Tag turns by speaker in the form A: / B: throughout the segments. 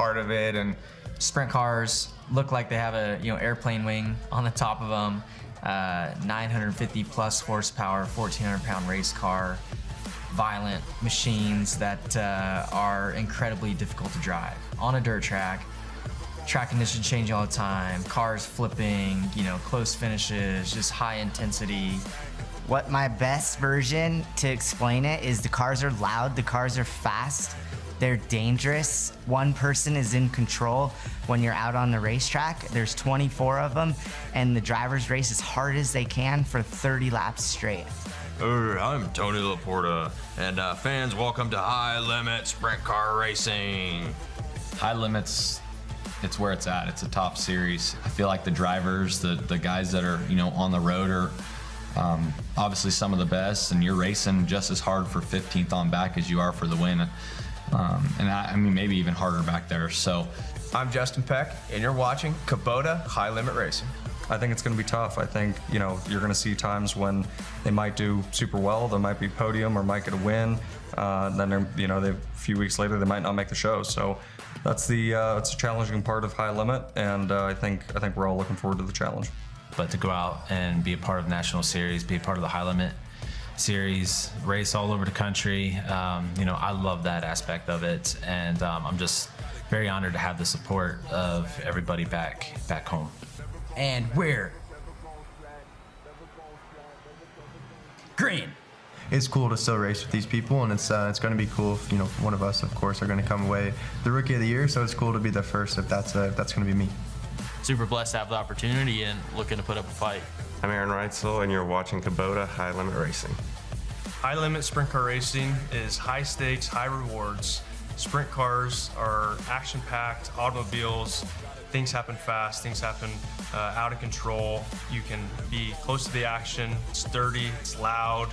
A: part of it. And
B: sprint cars look like they have a airplane wing on the top of them. 950 plus horsepower, 1,400 pound race car. Violent machines that are incredibly difficult to drive on a dirt track. Track conditions change all the time. Cars flipping, close finishes, just high intensity.
C: What my best version to explain it is the cars are loud, the cars are fast, they're dangerous. One person is in control when you're out on the racetrack. There's 24 of them, and the drivers race as hard as they can for 30 laps straight.
D: I'm Tony Laporta, and fans, welcome to High Limit Sprint Car Racing.
E: High Limit's, it's where it's at. It's a top series. I feel like the drivers, the guys that are on the road are obviously some of the best, and you're racing just as hard for 15th on back as you are for the win, and I mean maybe even harder back there. So
A: I'm Justin Peck, and you're watching Kubota High Limit Racing.
F: I think it's going to be tough. I think, you're going to see times when they might do super well, there might be podium or might get a win. Then, a few weeks later, they might not make the show. So that's it's a challenging part of High Limit, and I think we're all looking forward to the challenge.
G: But to go out and be a part of the National Series, be a part of the High Limit Series, race all over the country, I love that aspect of it, and I'm just very honored to have the support of everybody back home.
B: And we're green.
H: It's cool to still race with these people, and it's going to be cool if one of us, of course, are going to come away the Rookie of the Year. So it's cool to be the first if that's going to be me.
I: Super blessed to have the opportunity and looking to put up a fight.
J: I'm Aaron Reitzel, and you're watching Kubota High Limit Racing.
K: High Limit Sprint Car Racing is high stakes, high rewards. Sprint cars are action-packed automobiles. Things happen fast, things happen out of control. You can be close to the action, it's dirty, it's loud,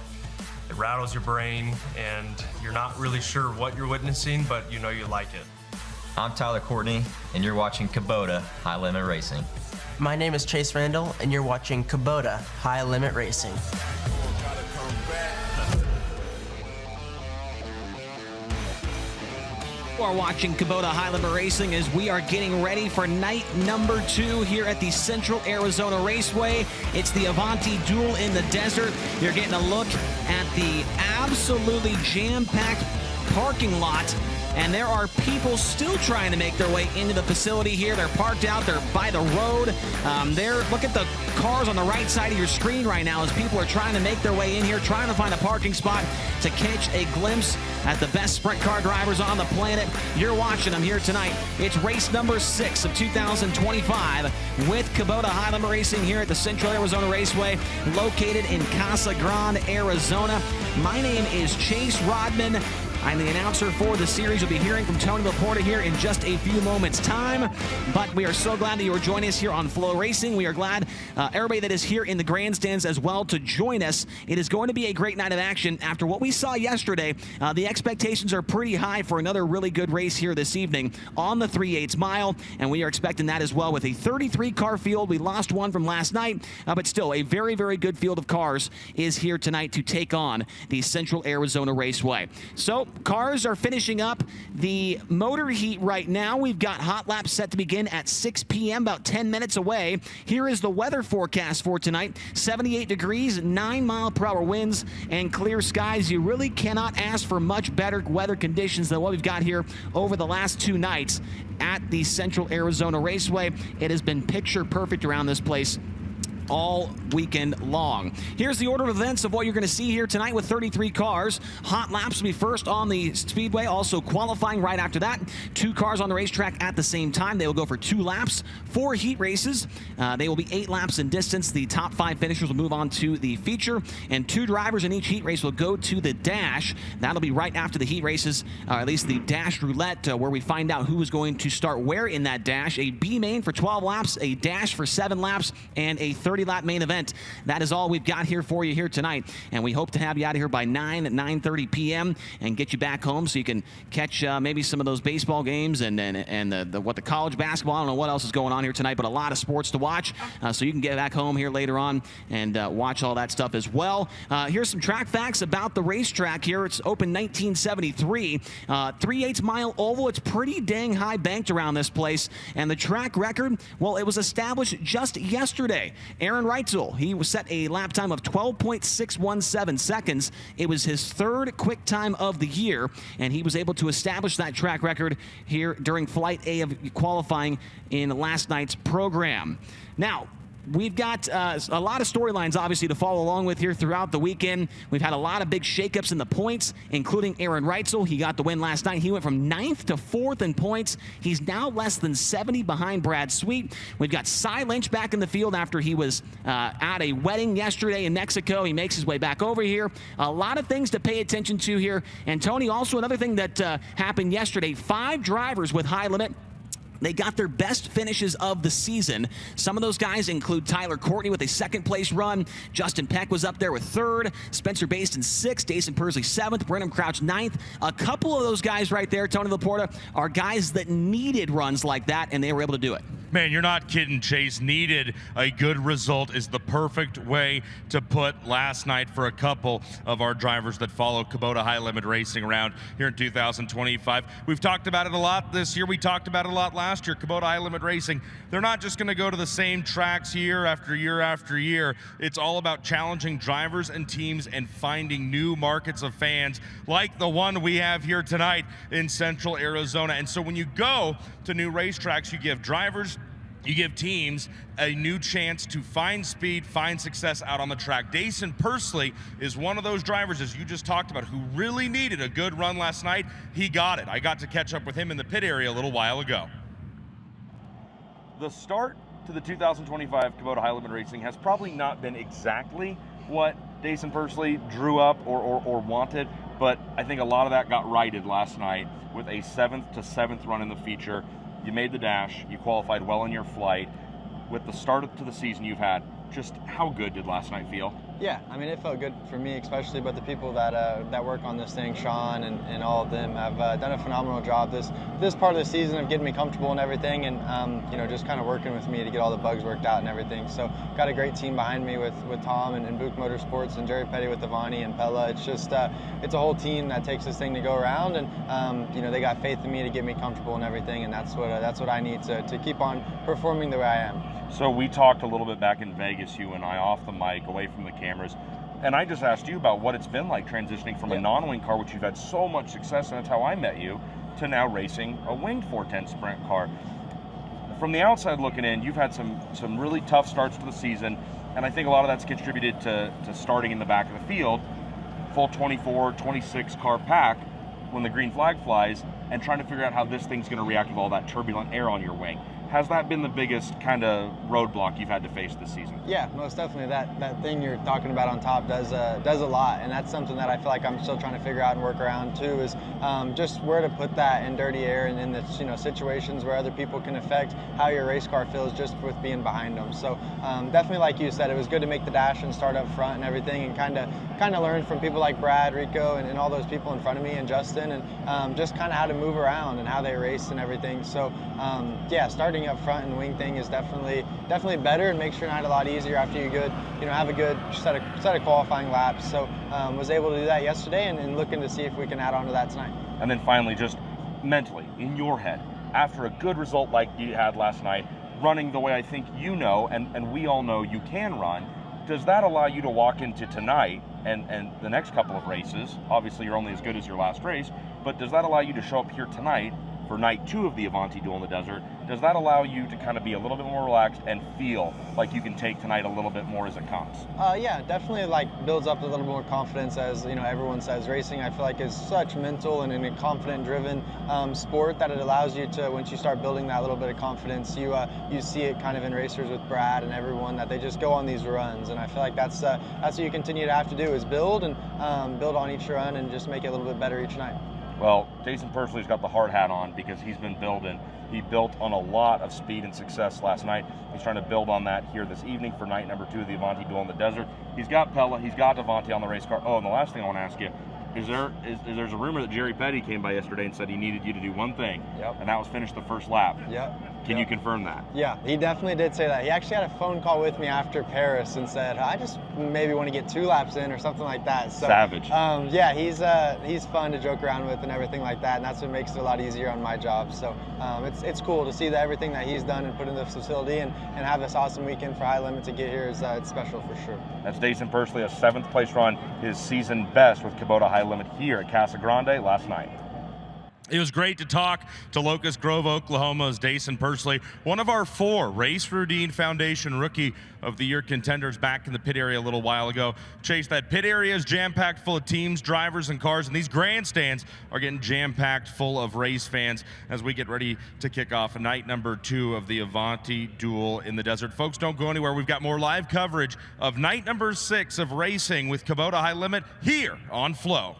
K: it rattles your brain, and you're not really sure what you're witnessing, but you like it.
L: I'm Tyler Courtney, and you're watching Kubota High Limit Racing.
M: My name is Chase Randall, and you're watching Kubota High Limit Racing.
N: You are watching Kubota High Limit Racing as we are getting ready for night number 2 here at the Central Arizona Raceway. It's the Avanti Duel in the desert. You're getting a look at the absolutely jam-packed parking lot, and there are people still trying to make their way into the facility here. They're parked out there by the road. Look at the cars on the right side of your screen right now as people are trying to make their way in here, trying to find a parking spot to catch a glimpse at the best sprint car drivers on the planet. You're watching them here tonight. It's race number 6 of 2025 with Kubota High Limit Racing here at the Central Arizona Raceway, located in Casa Grande, Arizona. My name is Chase Rodman. I'm the announcer for the series. You'll be hearing from Tony Laporta here in just a few moments' time. But we are so glad that you are joining us here on FloRacing. We are glad everybody that is here in the grandstands as well to join us. It is going to be a great night of action. After what we saw yesterday, the expectations are pretty high for another really good race here this evening on the 3/8 mile, and we are expecting that as well with a 33-car field. We lost one from last night, but still a very, very good field of cars is here tonight to take on the Central Arizona Raceway. So cars are finishing up the motor heat right now. We've got hot laps set to begin at 6 p.m., about 10 minutes away. Here is the weather forecast for tonight. 78 degrees, 9-mile-per-hour winds, and clear skies. You really cannot ask for much better weather conditions than what we've got here over the last 2 nights at the Central Arizona Raceway. It has been picture perfect around this place all weekend long. Here's the order of events of what you're going to see here tonight with 33 cars. Hot laps will be first on the Speedway, also qualifying right after that. 2 cars on the racetrack at the same time. They will go for 2 laps. 4 heat races. They will be 8 laps in distance. The top 5 finishers will move on to the feature, and 2 drivers in each heat race will go to the dash. That'll be right after the heat races, or at least the dash roulette, where we find out who is going to start where in that dash. A B main for 12 laps, a dash for 7 laps, and a 30 30-lap main event. That is all we've got here for you here tonight, and we hope to have you out of here by 9:30 p.m. and get you back home so you can catch maybe some of those baseball games and the college basketball. I don't know what else is going on here tonight, but a lot of sports to watch, so you can get back home here later on and watch all that stuff as well. Here's some track facts about the racetrack here. It's opened 1973, 3/8 mile oval. It's pretty dang high banked around this place, and the track record, well, it was established just yesterday. Aaron Reitzel, he was set a lap time of 12.617 seconds. It was his third quick time of the year, and he was able to establish that track record here during Flight A of qualifying in last night's program. Now, we've got a lot of storylines, obviously, to follow along with here throughout the weekend. We've had a lot of big shakeups in the points, including Aaron Reitzel. He got the win last night. He went from 9th to 4th in points. He's now less than 70 behind Brad Sweet. We've got Cy Lynch back in the field after he was at a wedding yesterday in Mexico. He makes his way back over here. A lot of things to pay attention to here. And, Tony, also another thing that happened yesterday, 5 drivers with high limit, they got their best finishes of the season. Some of those guys include Tyler Courtney with a 2nd place run. Justin Peck was up there with 3rd. Spencer Baston 6th. Jason Persley 7th. Brennan Crouch 9th. A couple of those guys right there, Tony Laporta, are guys that needed runs like that, and they were able to do it.
O: Man, you're not kidding, Chase. Needed a good result is the perfect way to put last night for a couple of our drivers that follow Kubota High Limit Racing around here in 2025. We've talked about it a lot this year. We talked about it a lot last year. Kubota High Limit Racing, they're not just going to go to the same tracks year after year after year. It's all about challenging drivers and teams and finding new markets of fans like the one we have here tonight in Central Arizona. And so when you go to new racetracks, you give drivers, you give teams a new chance to find speed, find success out on the track. Jason Persley is one of those drivers, as you just talked about, who really needed a good run last night. He got it. I got to catch up with him in the pit area a little while ago.
P: The start to the 2025 Kubota High Limit Racing has probably not been exactly what Jason Persley drew up or wanted, but I think a lot of that got righted last night with a 7th to 7th run in the feature. You made the dash, you qualified well in your flight. With the start to the season you've had, just how good did last night feel?
Q: Yeah, I mean, it felt good for me especially, but the people that work on this thing, Sean and all of them, have done a phenomenal job this part of the season of getting me comfortable and everything, and you know, just kind of working with me to get all the bugs worked out and everything. So got a great team behind me with Tom and Book Motorsports and Jerry Petty with Avanti and Pella. It's just it's a whole team that takes this thing to go around, and you know, they got faith in me to get me comfortable and everything, and that's what I need to keep on performing the way I am.
P: So we talked a little bit back in Vegas, you and I, off the mic, away from the cameras, and I just asked you about what it's been like transitioning from a non-wing car, which you've had so much success, and that's how I met you, to now racing a winged 410 sprint car. From the outside looking in, you've had some really tough starts to the season, and I think a lot of that's contributed to starting in the back of the field, full 24, 26 car pack when the green flag flies, and trying to figure out how this thing's going to react with all that turbulent air on your wing. Has that been the biggest kind of roadblock you've had to face this season?
Q: Yeah, most definitely. That thing you're talking about on top does a lot, and that's something that I feel like I'm still trying to figure out and work around too. Is just where to put that in dirty air and in the situations where other people can affect how your race car feels just with being behind them. So definitely, like you said, it was good to make the dash and start up front and everything, and kind of learn from people like Brad, Rico, and all those people in front of me, and Justin, and just kind of how to move around and how they race and everything. So yeah, starting up front and wing thing is definitely better, and makes your night a lot easier after you have a good set of qualifying laps. So was able to do that yesterday, and looking to see if we can add on to that tonight.
P: And then finally, just mentally in your head, after a good result like you had last night, running the way I think you know and we all know you can run, does that allow you to walk into tonight and the next couple of races? Obviously you're only as good as your last race, but does that allow you to show up here tonight for night 2 of the Avanti Duel in the Desert? Does that allow you to kind of be a little bit more relaxed and feel like you can take tonight a little bit more as it comes?
Q: Yeah, definitely builds up a little more confidence. As you know, everyone says racing, I feel like, is such mental and a confident driven sport that it allows you to, once you start building that little bit of confidence, you see it kind of in racers with Brad and everyone, that they just go on these runs, and I feel like that's what you continue to have to do, is build and build on each run and just make it a little bit better each night.
P: Well, Jason Pursley's got the hard hat on because he's been building. He built on a lot of speed and success last night. He's trying to build on that here this evening for night number 2 of the Avanti Duel in the Desert. He's got Pella, he's got Avanti on the race car. Oh, and the last thing I want to ask you, there's a rumor that Jerry Petty came by yesterday and said he needed you to do one thing, and that was finish the first lap. Can you confirm that?
Q: Yeah, he definitely did say that. He actually had a phone call with me after Paris and said, I just maybe want to get 2 laps in or something like that. So,
P: Savage.
Q: Yeah, he's fun to joke around with and everything like that, and that's what makes it a lot easier on my job. So it's cool to see that everything that he's done and put in the facility and have this awesome weekend for High Limit to get here is it's special for sure.
P: That's Jason Pursley, a 7th place run, his season best with Kubota High Limit here at Casa Grande last night.
O: It was great to talk to Locust Grove, Oklahoma's Jason Pursley, one of our 4 Race Rudine Foundation Rookie of the Year contenders back in the pit area a little while ago. Chase, that pit area is jam-packed full of teams, drivers, and cars, and these grandstands are getting jam-packed full of race fans as we get ready to kick off night number 2 of the Avanti Duel in the Desert. Folks, don't go anywhere. We've got more live coverage of night number 6 of racing with Kubota High Limit here on Flow.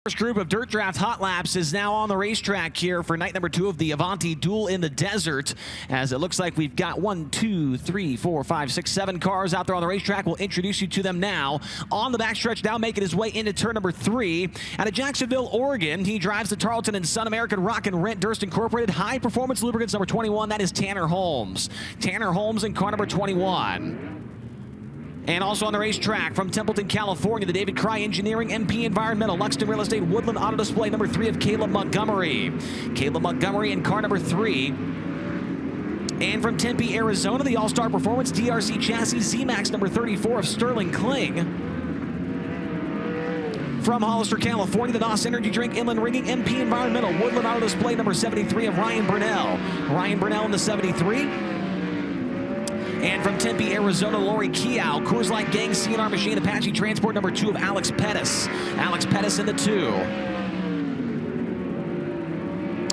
N: First group of Dirt Draft Hot Laps is now on the racetrack here for night number 2 of the Avanti Duel in the Desert. As it looks like we've got 1, 2, 3, 4, 5, 6, 7 cars out there on the racetrack. We'll introduce you to them now. On the backstretch now, making his way into turn number 3. Out of Jacksonville, Oregon, he drives the Tarleton and Sun American Rock and Rent Durst Incorporated High Performance Lubricants number 21. That is Tanner Holmes. Tanner Holmes in car number 21. And also on the racetrack from Templeton, California, the David Cry Engineering, MP Environmental, Luxton Real Estate, Woodland Auto Display, number 3 of Caleb Montgomery. Caleb Montgomery in car number 3. And from Tempe, Arizona, the All-Star Performance, DRC Chassis, Z-Max, number 34 of Sterling Kling. From Hollister, California, the NOS Energy Drink, Inland Rigging, MP Environmental, Woodland Auto Display, number 73 of Ryan Burnell. Ryan Burnell in the 73. And from Tempe, Arizona, Lori Kiao, Coors Light Gang, CNR Machine, Apache Transport, number 2 of Alex Pettis. Alex Pettis in the 2.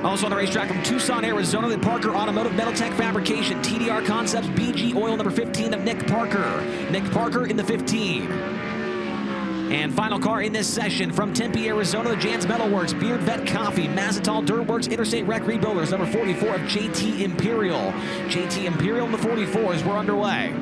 N: Also on the racetrack from Tucson, Arizona, the Parker Automotive Metal Tech Fabrication, TDR Concepts, BG Oil, number 15 of Nick Parker. Nick Parker in the 15. And final car in this session from Tempe, Arizona, the Jan's Metalworks, Beard Vet Coffee, Mazatol Dirtworks, Interstate Rec Rebuilders, number 44 of JT Imperial. JT Imperial in the 44s. We're underway.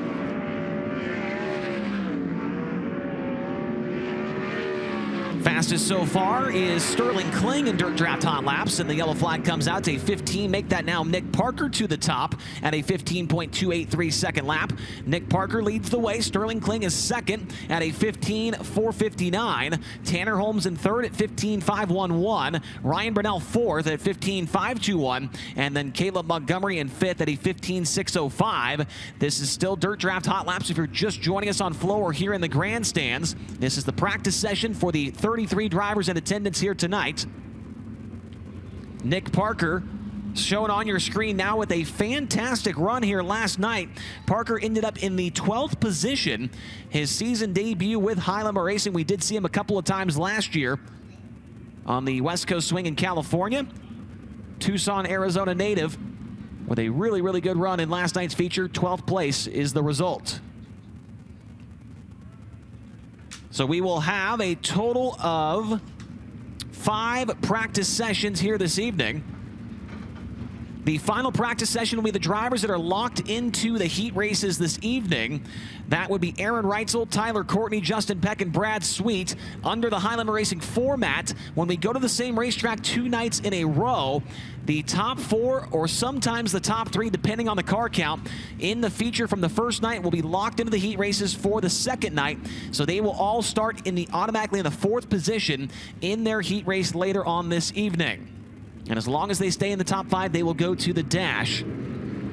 N: Fastest so far is Sterling Kling in Dirt Draft Hot Laps, and the yellow flag comes out to a 15. Make that now Nick Parker to the top at a 15.283 second lap. Nick Parker leads the way. Sterling Kling is second at a 15.459. Tanner Holmes in third at 15.511. Ryan Burnell fourth at 15.521. And then Caleb Montgomery in fifth at a 15.605. This is still Dirt Draft Hot Laps. If you're just joining us on Flow or here in the grandstands, this is the practice session for the 33 drivers in attendance here tonight. Nick Parker shown on your screen now with a fantastic run here last night. Parker ended up in the 12th position. His season debut with High Limit Racing. We did see him a couple of times last year on the West Coast Swing in California. Tucson, Arizona native with a really, really good run in last night's feature. 12th place is the result. So we will have a total of 5 practice sessions here this evening. The final practice session will be the drivers that are locked into the heat races this evening. That would be Aaron Reitzel, Tyler Courtney, Justin Peck, and Brad Sweet under the High Limit Racing format. When we go to the same racetrack 2 nights in a row, the top 4 or sometimes the top 3, depending on the car count, in the feature from the first night will be locked into the heat races for the second night. So they will all start automatically in the 4th position in their heat race later on this evening. And as long as they stay in the top 5, they will go to the dash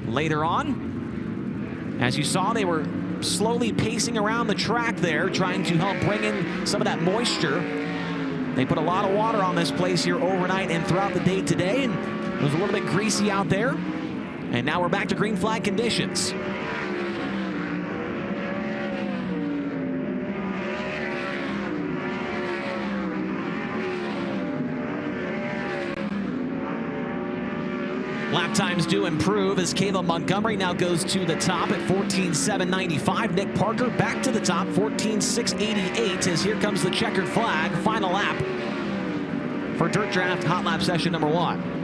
N: later on. As you saw, they were slowly pacing around the track there, trying to help bring in some of that moisture. They put a lot of water on this place here overnight and throughout the day today, and it was a little bit greasy out there. And now we're back to green flag conditions. Lap times do improve as Caleb Montgomery now goes to the top at 14.795. Nick Parker back to the top, 14.688, as here comes the checkered flag. Final lap for Dirt Draft Hot Lap session number 1.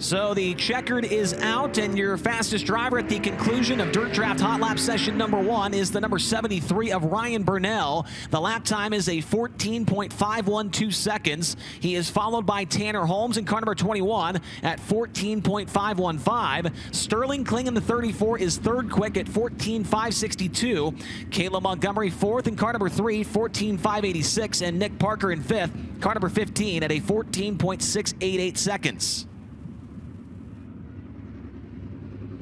N: So the checkered is out, and your fastest driver at the conclusion of Dirt Draft Hot Lap session number 1 is the number 73 of Ryan Burnell. The lap time is a 14.512 seconds. He is followed by Tanner Holmes in car number 21 at 14.515. Sterling Kling in the 34 is third quick at 14.562. Caleb Montgomery fourth in car number 3, 14.586. And Nick Parker in fifth, car number 15 at a 14.688 seconds.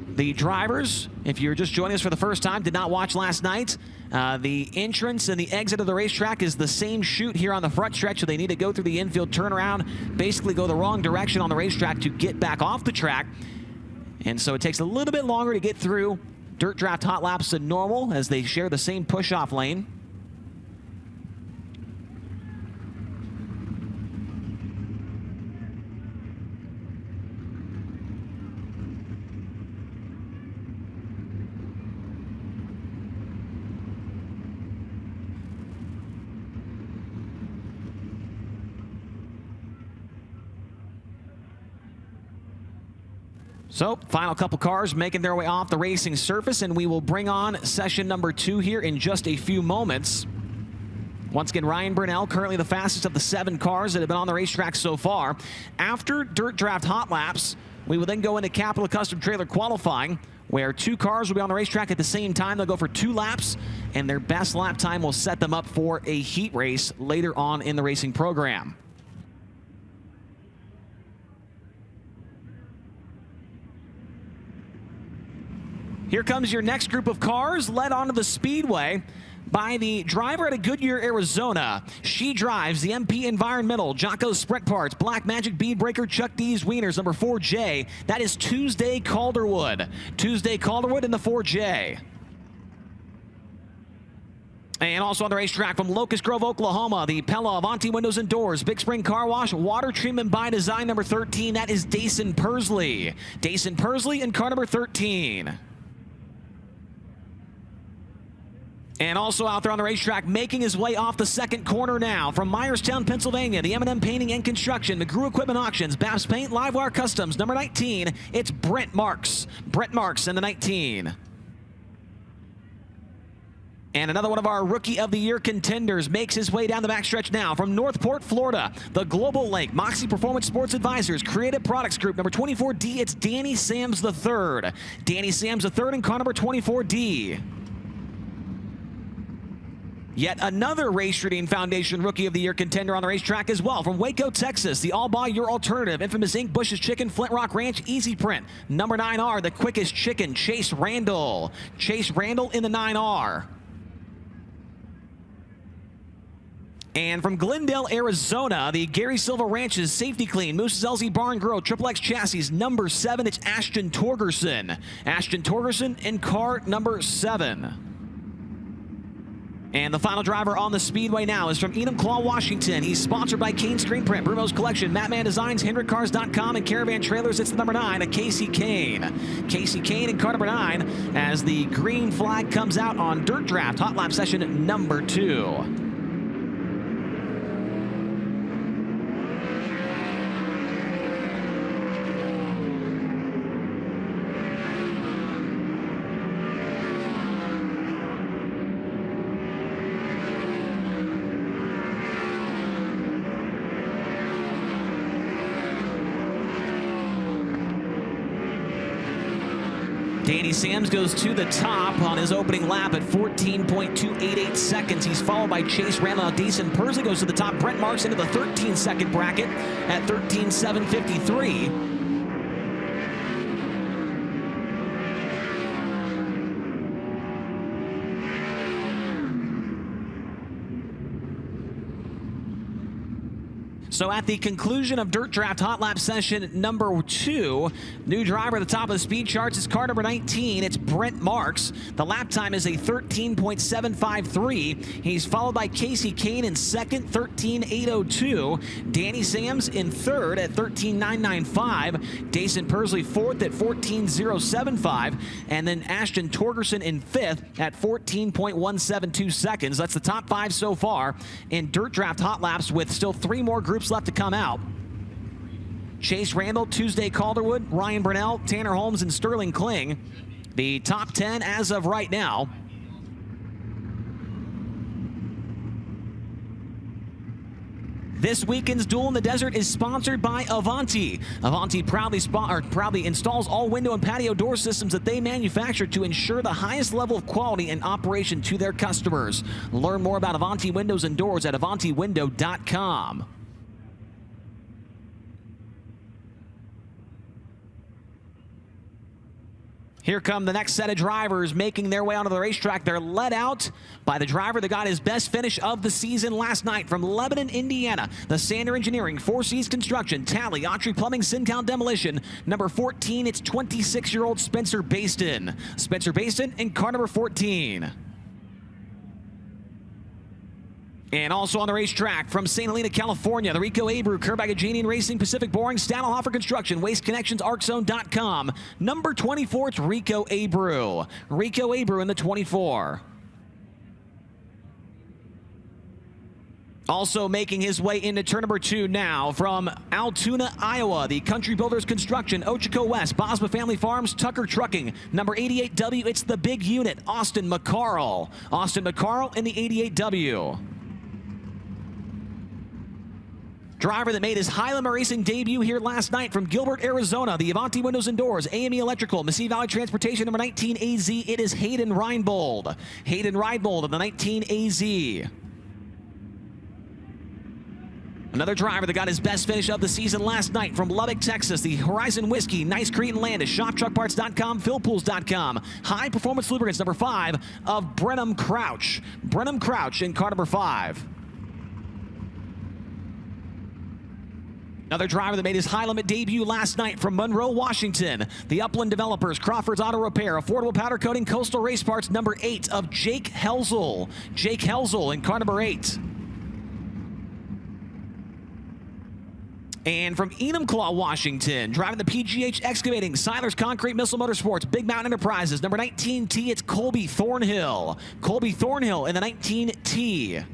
N: The drivers, if you're just joining us for the first time, did not watch last night. The entrance and the exit of the racetrack is the same chute here on the front stretch, so they need to go through the infield turnaround, basically go the wrong direction on the racetrack to get back off the track. And so it takes a little bit longer to get through Dirt Draft Hot Laps than normal as they share the same push-off lane. So, final couple cars making their way off the racing surface, and we will bring on session number 2 here in just a few moments. Once again, Ryan Burnell, currently the fastest of the 7 cars that have been on the racetrack so far. After Dirt Draft Hot Laps, we will then go into Capital Custom Trailer qualifying, where 2 cars will be on the racetrack at the same time. They'll go for 2 laps, and their best lap time will set them up for a heat race later on in the racing program. Here comes your next group of cars, led onto the Speedway by the driver out of Goodyear, Arizona. She drives the MP Environmental, Jocko Sprint Parts, Black Magic Bead Breaker, Chuck D's Wieners, number 4J. That is Tuesday Calderwood. Tuesday Calderwood in the 4J. And also on the racetrack from Locust Grove, Oklahoma, the Pella Avanti Windows and Doors, Big Spring Car Wash, Water Treatment by Design, number 13. That is Dason Persley. Dason Persley in car number 13. And also out there on the racetrack, making his way off the second corner now from Myerstown, Pennsylvania, the M&M Painting and Construction, McGrew Equipment Auctions, Babs Paint, Livewire Customs, number 19, it's Brent Marks. Brent Marks in the 19. And another one of our Rookie of the Year contenders makes his way down the backstretch now from Northport, Florida. The Global Link, Moxie Performance Sports Advisors, Creative Products Group, number 24D, it's Danny Sams III. Danny Sams III in car number 24D. Yet another Race Shooting Foundation Rookie of the Year contender on the racetrack as well. From Waco, Texas, the All Buy Your Alternative, Infamous Inc., Bush's Chicken, Flint Rock Ranch, Easy Print. Number 9R, the Quickest Chicken, Chase Randall. Chase Randall in the 9R. And from Glendale, Arizona, the Gary Silva Ranches, Safety Clean, Moose's LZ Barn Grill, Triple X Chassis, number 7, it's Ashton Torgerson. Ashton Torgerson in car number 7. And the final driver on the Speedway now is from Enumclaw, Washington. He's sponsored by Kane Screen Print, Brumo's Collection, Matman Designs, HendrickCars.com, and Caravan Trailers. It's the number 9, a Casey Kane. Casey Kane in car number 9 as the green flag comes out on Dirt Draft Hot Lap Session number 2. Danny Sams goes to the top on his opening lap at 14.288 seconds. He's followed by Chase Randall. Jason Persley goes to the top. Brent Marks into the 13-second bracket at 13.753. So at the conclusion of Dirt Draft Hot Lap Session number 2, new driver at the top of the speed charts is car number 19. It's Brent Marks. The lap time is a 13.753. He's followed by Casey Kane in second, 13.802. Danny Sams in third at 13.995. Jason Persley fourth at 14.075. And then Ashton Torgerson in fifth at 14.172 seconds. That's the top 5 so far in Dirt Draft Hot Laps, with still 3 more groups left to come out. Chase Randall, Tuesday Calderwood, Ryan Burnell, Tanner Holmes, and Sterling Kling. The top 10 as of right now. This weekend's Duel in the Desert is sponsored by Avanti. Avanti proudly installs all window and patio door systems that they manufacture to ensure the highest level of quality and operation to their customers. Learn more about Avanti Windows and Doors at avantiwindow.com. Here come the next set of drivers making their way onto the racetrack. They're led out by the driver that got his best finish of the season last night from Lebanon, Indiana. The Sander Engineering, 4Cs Construction, Tally, Autry Plumbing, Sintown Demolition. Number 14, it's 26-year-old Spencer Baston. Spencer Baston in car number 14. And also on the racetrack from St. Helena, California, the Rico Abreu, Kerbagajanian Racing, Pacific Boring, Stadelhofer Construction, Waste Connections, ArcZone.com. Number 24, it's Rico Abreu. Rico Abreu in the 24. Also making his way into turn number 2 now from Altoona, Iowa, the Country Builders Construction, Ochiko West, Bosma Family Farms, Tucker Trucking. Number 88W, it's the big unit, Austin McCarl. Austin McCarl in the 88W. Driver that made his Highland Racing debut here last night from Gilbert, Arizona, the Avanti Windows and Doors, AME Electrical, Massey Valley Transportation, number 19 AZ. It is Hayden Reinbold. Hayden Reinbold of the 19 AZ. Another driver that got his best finish of the season last night from Lubbock, Texas, the Horizon Whiskey, Nice Cretan Landis, ShopTruckParts.com, PhilPools.com. High Performance Lubricants, number 5 of Brenham Crouch. Brenham Crouch in car number 5. Another driver that made his high limit debut last night from Monroe, Washington. The Upland Developers, Crawford's Auto Repair, Affordable Powder Coating, Coastal Race Parts, number 8 of Jake Helzel. Jake Helzel in car number 8. And from Enumclaw, Washington, driving the PGH Excavating, Siler's Concrete, Missile Motorsports, Big Mountain Enterprises, number 19T, it's Colby Thornhill. Colby Thornhill in the 19T.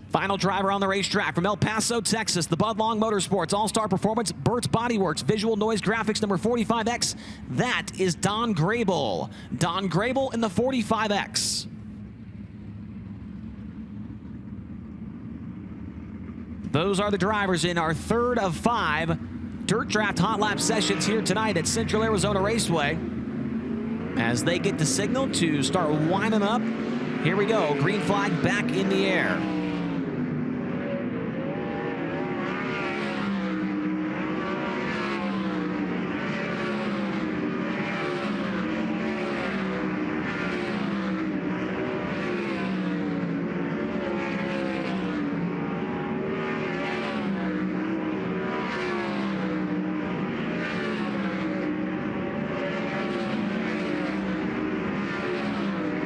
N: Final driver on the racetrack from El Paso, Texas, the Bud Long Motorsports, All-Star Performance, Burt's Bodyworks, Visual Noise Graphics, number 45X. That is Don Grable. Don Grable in the 45X. Those are the drivers in our third of 5 Dirt Draft Hot Lap sessions here tonight at Central Arizona Raceway. As they get the signal to start winding up, here we go, green flag back in the air.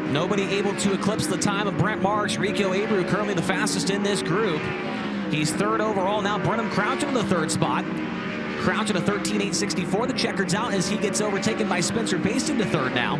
N: Nobody able to eclipse the time of Brent Marks. Rico Abreu currently the fastest in this group. He's third overall. Now Brenham crouching in the third spot. Crouching a 13.864. The checker's out as he gets overtaken by Spencer Baston to third now.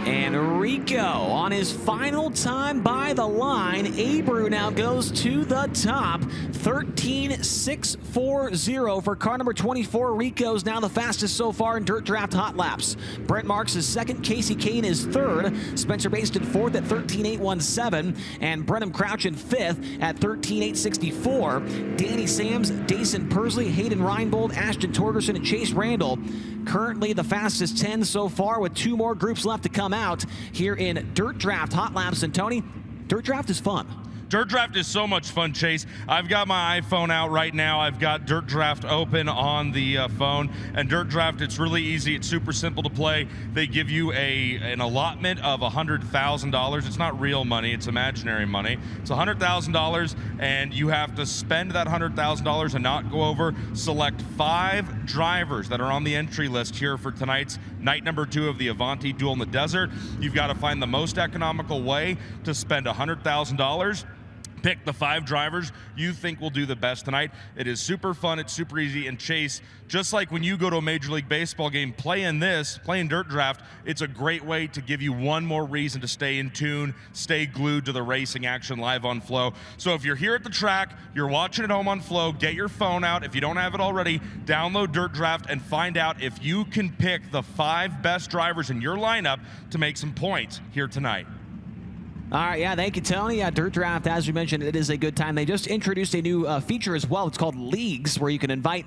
N: And Rico on his final time by the line. Abreu now goes to the top. 13.640 for car number 24. Rico's now the fastest so far in Dirt Draft Hot Laps. Brent Marks is second. Casey Kane is third. Spencer Baston fourth at 13.817. And Brenham Crouch in fifth at 13.864. Danny Sams, Dason Persley, Hayden Reinbold, Ashton Torgerson, and Chase Randall currently the fastest 10 so far, with 2 more groups left to come out here in Dirt Draft Hot Laps. And Tony, Dirt Draft is fun.
O: Dirt Draft is so much fun, Chase. I've got my iPhone out right now. I've got Dirt Draft open on the phone. And Dirt Draft, it's really easy. It's super simple to play. They give you an allotment of $100,000. It's not real money. It's imaginary money. It's $100,000, and you have to spend that $100,000 and not go over. Select 5 drivers that are on the entry list here for tonight's night number 2 of the Avanti Duel in the Desert. You've got to find the most economical way to spend $100,000. Pick the 5 drivers you think will do the best tonight. It is super fun. It's super easy. And Chase, just like when you go to a Major League Baseball game, playing Dirt Draft, it's a great way to give you one more reason to stay in tune, stay glued to the racing action live on Flow. So if you're here at the track, you're watching at home on Flow, get your phone out. If you don't have it already, download Dirt Draft and find out if you can pick the 5 best drivers in your lineup to make some points here tonight.
N: All right, yeah, thank you, Tony. Dirt Draft, as we mentioned, it is a good time. They just introduced a new feature as well. It's called Leagues, where you can invite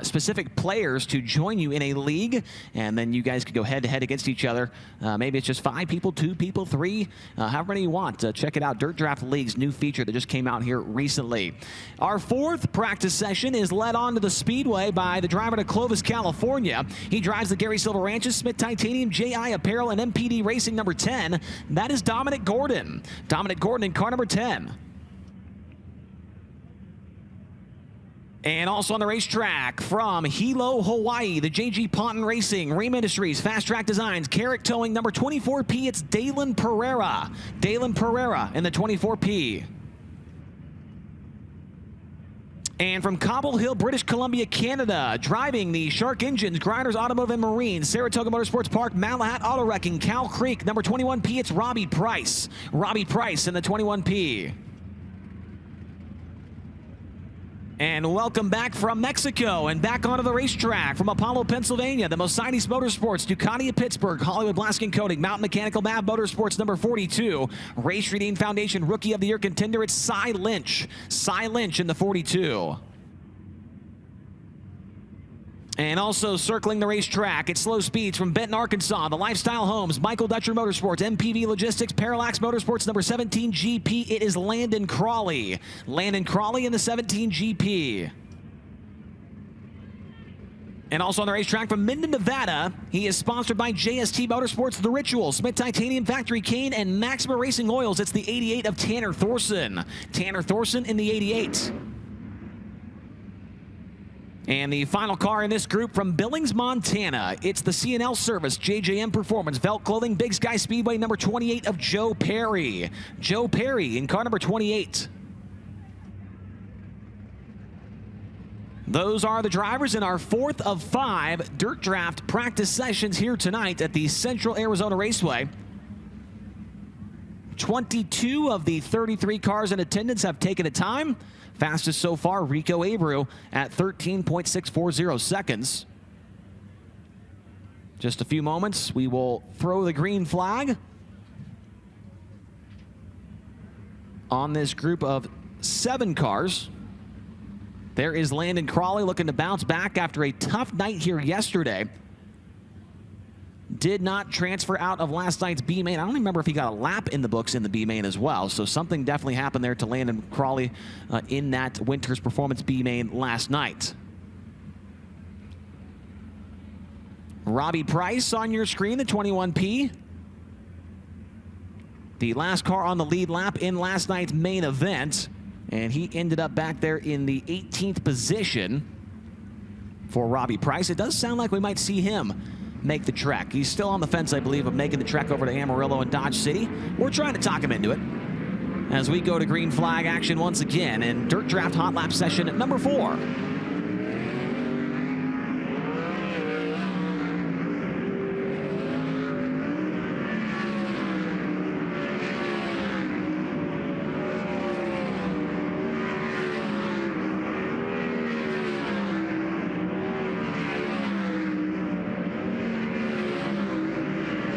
N: specific players to join you in a league, and then you guys could go head-to-head against each other. Maybe it's just 5 people, 2 people, 3, however many you want. Check it out, Dirt Draft Leagues, new feature that just came out here recently. Our 4th practice session is led on to the Speedway by the driver to Clovis, California. He drives the Gary Silver Ranches, Smith Titanium, JI Apparel, and MPD Racing number 10. That is Dominic Gordon. Dominic Gordon in car number 10. And also on the racetrack from Hilo, Hawaii, the JG Ponton Racing, Ream Industries, Fast Track Designs, Carrick Towing, number 24P, it's Dalen Pereira. Dalen Pereira in the 24P. And from Cobble Hill, British Columbia, Canada, driving the Shark Engines, Grinders Automotive and Marine, Saratoga Motorsports Park, Malahat Auto Wrecking, Cow Creek, number 21P, it's Robbie Price. Robbie Price in the 21P. And welcome back from Mexico and back onto the racetrack from Apollo, Pennsylvania, the Mercedes Motorsports, Ducati of Pittsburgh, Hollywood Blasking Coating, Mountain Mechanical MAV Motorsports, number 42. Race Redeem Foundation Rookie of the Year contender, it's Cy Lynch. Cy Lynch in the 42. And also circling the racetrack at slow speeds from Benton, Arkansas, the Lifestyle Homes, Michael Dutcher Motorsports, MPV Logistics, Parallax Motorsports, number 17 GP. It is Landon Crawley. Landon Crawley in the 17 GP. And also on the racetrack from Minden, Nevada, he is sponsored by JST Motorsports, The Ritual, Smith Titanium, Factory Cane, and Maxima Racing Oils. It's the 88 of Tanner Thorson. Tanner Thorson in the 88. And the final car in this group from Billings, Montana. It's the C&L Service JJM Performance Velt Clothing Big Sky Speedway number 28 of Joe Perry. Joe Perry in car number 28. Those are the drivers in our 4th of 5 dirt draft practice sessions here tonight at the Central Arizona Raceway. 22 of the 33 cars in attendance have taken a time. Fastest so far, Rico Abreu at 13.640 seconds. Just a few moments, we will throw the green flag on this group of 7 cars. There is Landon Crawley looking to bounce back after a tough night here yesterday. Did not transfer out of last night's B main. I don't even remember if he got a lap in the books in the B main as well. So something definitely happened there to Landon Crawley in that Winters Performance B main last night. Robbie Price on your screen, the 21P. The last car on the lead lap in last night's main event. And he ended up back there in the 18th position for Robbie Price. It does sound like we might see him make the trek. He's still on the fence, I believe, of making the trek over to Amarillo and Dodge City. We're trying to talk him into it as we go to green flag action once again in Dirt Draft Hot Lap session at number 4.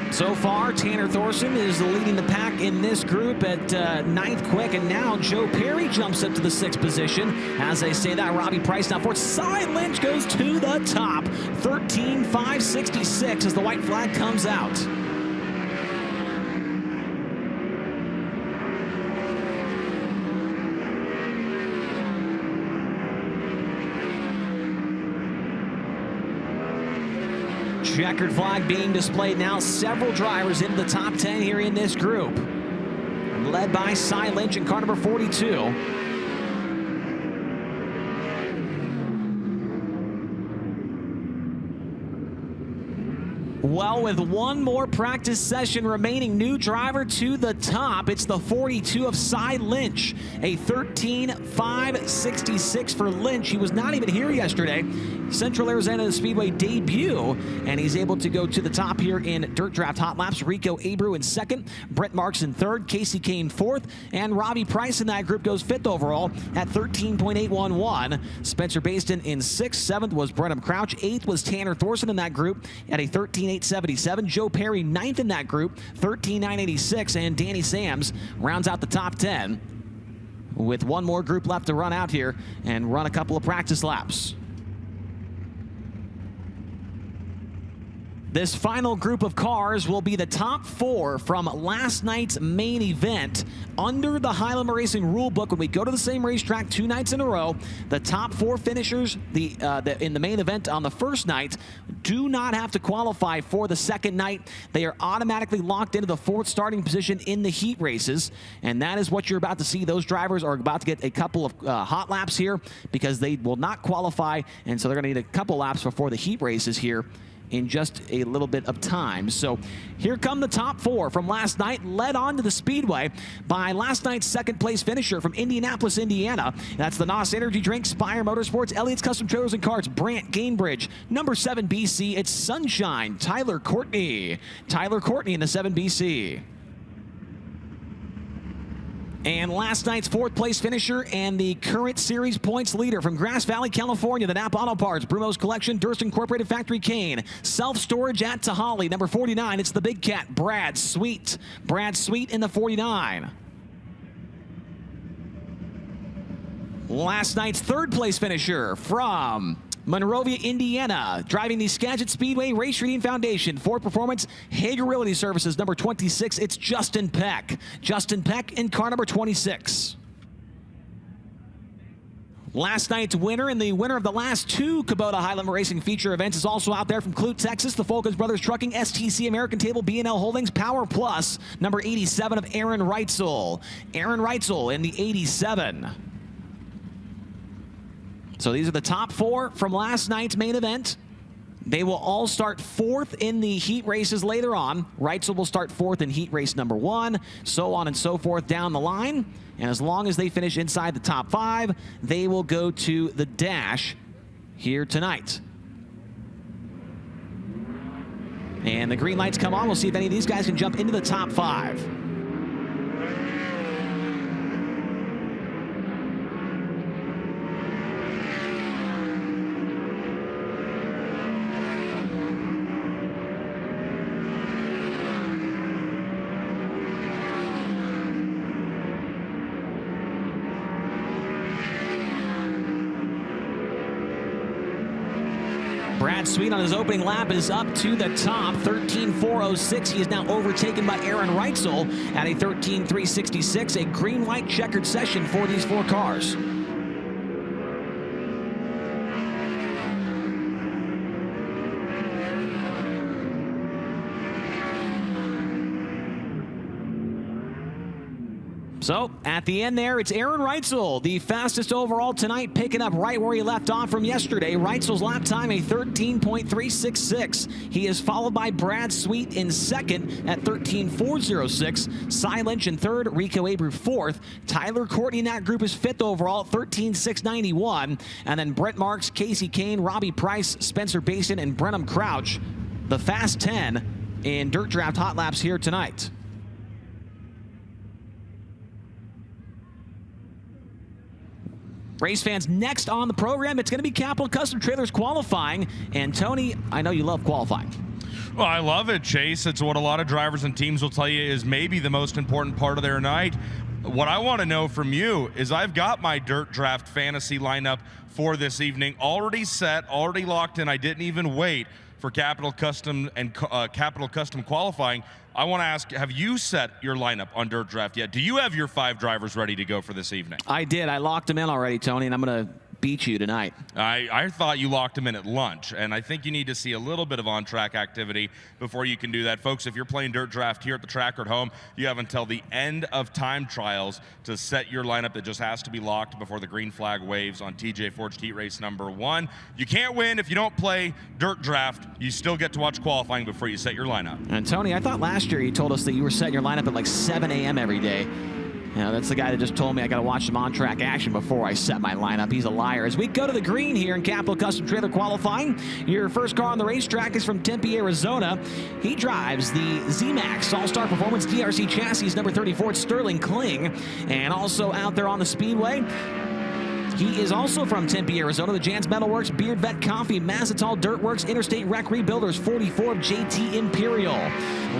N: So far, Tanner Thorson is leading the pack in this group at 9th quick, and now Joe Perry jumps up to the 6th position. As I say that, Robbie Price now fourth. Cy Lynch goes to the top, 13.566 as the white flag comes out. Checkered flag being displayed now. Several drivers in the top 10 here in this group. Led by Cy Lynch in car number 42. Well, with one more practice session remaining, new driver to the top. It's the 42 of Cy Lynch, a 13.566 for Lynch. He was not even here yesterday. Central Arizona Speedway debut, and he's able to go to the top here in Dirt Draft Hot Laps. Rico Abreu in 2nd, Brett Marks in 3rd, Casey Kane 4th, and Robbie Price in that group goes 5th overall at 13.811. Spencer Baston in 6th, 7th was Brenham Crouch, 8th was Tanner Thorson in that group at a 13.877. Joe Perry 9th in that group, 13.986, and Danny Sams rounds out the top 10 with one more group left to run out here and run a couple of practice laps. This final group of cars will be the top 4 from last night's main event. Under the Highlander Racing rule book, when we go to the same racetrack 2 nights in a row, the top 4 finishers in the main event on the first night do not have to qualify for the second night. They are automatically locked into the 4th starting position in the heat races, and that is what you're about to see. Those drivers are about to get a couple of hot laps here because they will not qualify, and so they're going to need a couple laps before the heat races here in just a little bit of time. So here come the top 4 from last night, led on to the Speedway by last night's 2nd place finisher from Indianapolis, Indiana. That's the NOS Energy Drink, Spire Motorsports, Elliott's Custom Trailers and Carts, Brant Gainbridge. Number 7 BC, it's Sunshine, Tyler Courtney. Tyler Courtney in the 7 BC. And last night's 4th place finisher and the current series points leader from Grass Valley, California, the Napa Auto Parts, Brumo's Collection, Durst Incorporated Factory Kane, Self-Storage at Tahali, number 49, it's the Big Cat, Brad Sweet. Brad Sweet in the 49. Last night's 3rd place finisher from Monrovia, Indiana, driving the Skagit Speedway Race Reading Foundation, Ford Performance, Hager Realty Services, number 26, it's Justin Peck. Justin Peck in car number 26. Last night's winner and the winner of the last 2 Kubota Highland Racing feature events is also out there from Clute, Texas, the Fulkins Brothers Trucking, STC American Table, B&L Holdings, Power Plus, number 87 of Aaron Reitzel. Aaron Reitzel in the 87. So these are the top 4 from last night's main event. They will all start 4th in the heat races later on. Reitzel will start 4th in heat race number 1, so on and so forth down the line. And as long as they finish inside the top 5, they will go to the dash here tonight. And the green lights come on. We'll see if any of these guys can jump into the top 5. Brad Sweet on his opening lap is up to the top, 13.406. He is now overtaken by Aaron Reitzel at a 13.366, a green-white checkered session for these 4 cars. So, at the end there, it's Aaron Reitzel, the fastest overall tonight, picking up right where he left off from yesterday. Reitzel's lap time, a 13.366. He is followed by Brad Sweet in second at 13.406. Cy Lynch in third, Rico Abreu fourth. Tyler Courtney in that group is fifth overall at 13.691. And then Brent Marks, Casey Kane, Robbie Price, Spencer Basin, and Brenham Crouch, the fast 10 in Dirt Draft Hot Laps here tonight. Race fans, next on the program, it's going to be Capital Custom Trailers qualifying. And Tony, I know you love qualifying.
O: Well, I love it, Chase. It's what a lot of drivers and teams will tell you is maybe the most important part of their night. What I want to know from you is I've got my Dirt Draft fantasy lineup for this evening already set, already locked in. I didn't even wait for Capital Custom and Capital Custom qualifying. I want to ask, have you set your lineup on Dirt Draft yet? Do you have your 5 drivers ready to go for this evening?
N: I did. I locked them in already, Tony, and I'm going to beat you tonight.
O: I thought you locked them in at lunch, and I think you need to see a little bit of on-track activity before you can do that. Folks, if you're playing Dirt Draft here at the track or at home, you have until the end of time trials to set your lineup. That just has to be locked before the green flag waves on TJ Forged Heat Race number 1. You can't win if you don't play Dirt Draft. You still get to watch qualifying before you set your lineup.
N: And Tony, I thought last year you told us that you were setting your lineup at like 7 a.m. every day. You know, that's the guy that just told me I got to watch some on-track action before I set my lineup. He's a liar. As we go to the green here in Capital Custom Trailer qualifying, your first car on the racetrack is from Tempe, Arizona. He drives the Z-Max All-Star Performance DRC chassis number 34, Sterling Kling. And also out there on the Speedway, he is also from Tempe, Arizona. The Jans Metalworks, Beard Vet Coffee, Mazatol Dirtworks, Interstate Rec Rebuilders, 44 JT Imperial.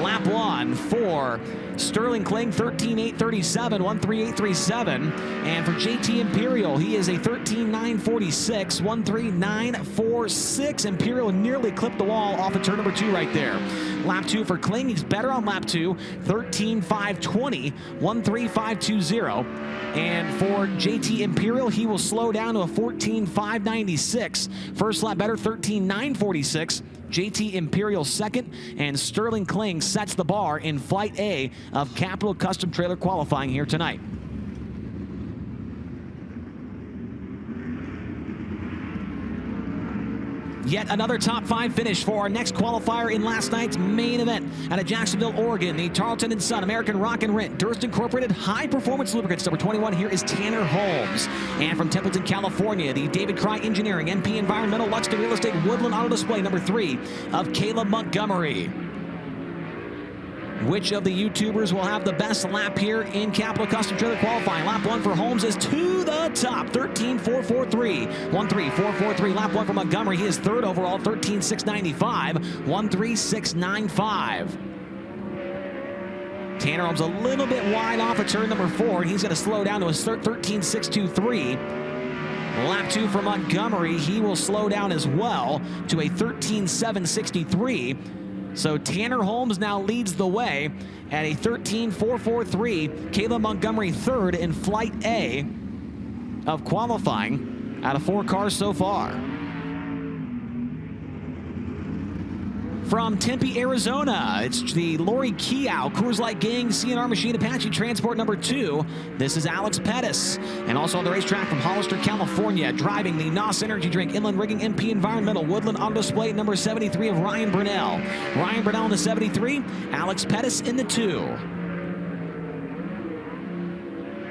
N: Lap 1 for Sterling Kling, 13.837, 13837. And for JT Imperial, he is a 13.946, 13946. Imperial nearly clipped the wall off of turn number 2 right there. Lap 2 for Kling, he's better on lap 2, 13.520, 13520. And for JT Imperial, he will slow down to a 14.596. First lap better, 13.946. JT Imperial second, and Sterling Kling sets the bar in Flight A of Capital Custom Trailer qualifying here tonight. Yet another top 5 finish for our next qualifier in last night's main event. Out of Jacksonville, Oregon, the Tarleton & Son American Rock and Rent Durst Incorporated High Performance Lubricants number 21. Here is Tanner Holmes. And from Templeton, California, the David Cry Engineering, MP Environmental, Luxton Real Estate, Woodland Auto Display number 3 of Caleb Montgomery. Which of the YouTubers will have the best lap here in Capital Custom Trailer qualifying? Lap 1 for Holmes is to the top, 13.443, 13443. Lap 1 for Montgomery, he is third overall, 13.695, 13695. Tanner Holmes a little bit wide off of turn number 4, and he's going to slow down to a 13.623. Lap 2 for Montgomery, he will slow down as well to a 13.763. So Tanner Holmes now leads the way at a 13.443. Caleb Montgomery third in Flight A of qualifying out of 4 cars so far. From Tempe, Arizona, it's the Lori Keough Coors Light Gang CNR Machine Apache Transport number 2. This is Alex Pettis. And also on the racetrack from Hollister, California, driving the NOS Energy Drink Inland Rigging MP Environmental Woodland Auto Display number 73 of Ryan Burnell. Ryan Burnell in the 73, Alex Pettis in the 2.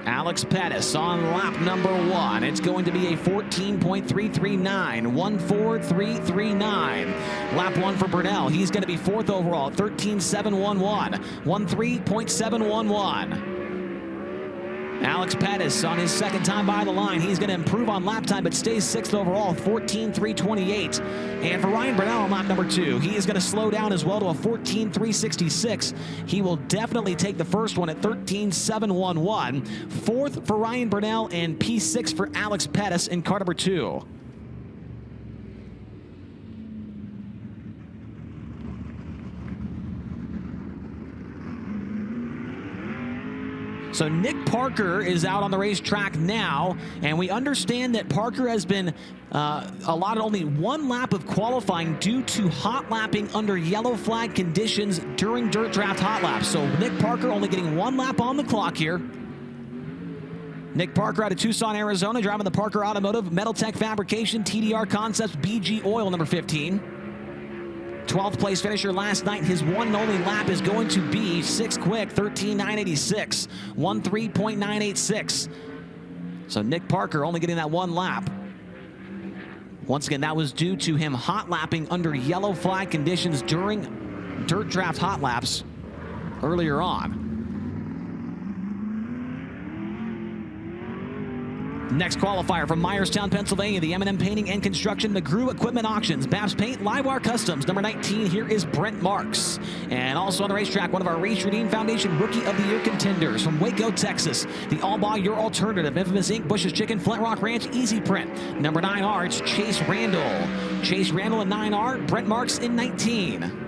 N: Alex Pettis on lap number 1. It's going to be a 14.339, 14339. Lap 1 for Burnell. He's going to be 4th overall, 13.711, 13.711. Alex Pettis on his second time by the line. He's going to improve on lap time, but stays 6th overall, 14.328. And for Ryan Burnell on lap number 2, he is going to slow down as well to a 14.366. He will definitely take the first one at 13.711. 4th for Ryan Burnell and P6 for Alex Pettis in car number 2. So Nick Parker is out on the racetrack now, and we understand that Parker has been allotted only 1 lap of qualifying due to hot lapping under yellow flag conditions during dirt draft hot laps. So Nick Parker only getting 1 lap on the clock here. Nick Parker out of Tucson, Arizona, driving the Parker Automotive Metal Tech Fabrication TDR Concepts BG Oil number 15. 12th place finisher last night. His one and only lap is going to be 6 quick, 13.986, 13.986. So Nick Parker only getting that 1 lap. Once again, that was due to him hot lapping under yellow flag conditions during dirt draft hot laps earlier on. Next qualifier from Myerstown, Pennsylvania, the M&M Painting and Construction, McGrew Equipment Auctions, Babs Paint, Livewire Customs, number 19, here is Brent Marks. And also on the racetrack, one of our Race Redeem Foundation Rookie of the Year contenders from Waco, Texas, the All Buy Your Alternative, Infamous Inc., Bush's Chicken, Flint Rock Ranch, Easy Print. Number 9R, it's Chase Randall. Chase Randall in 9R, Brent Marks in 19.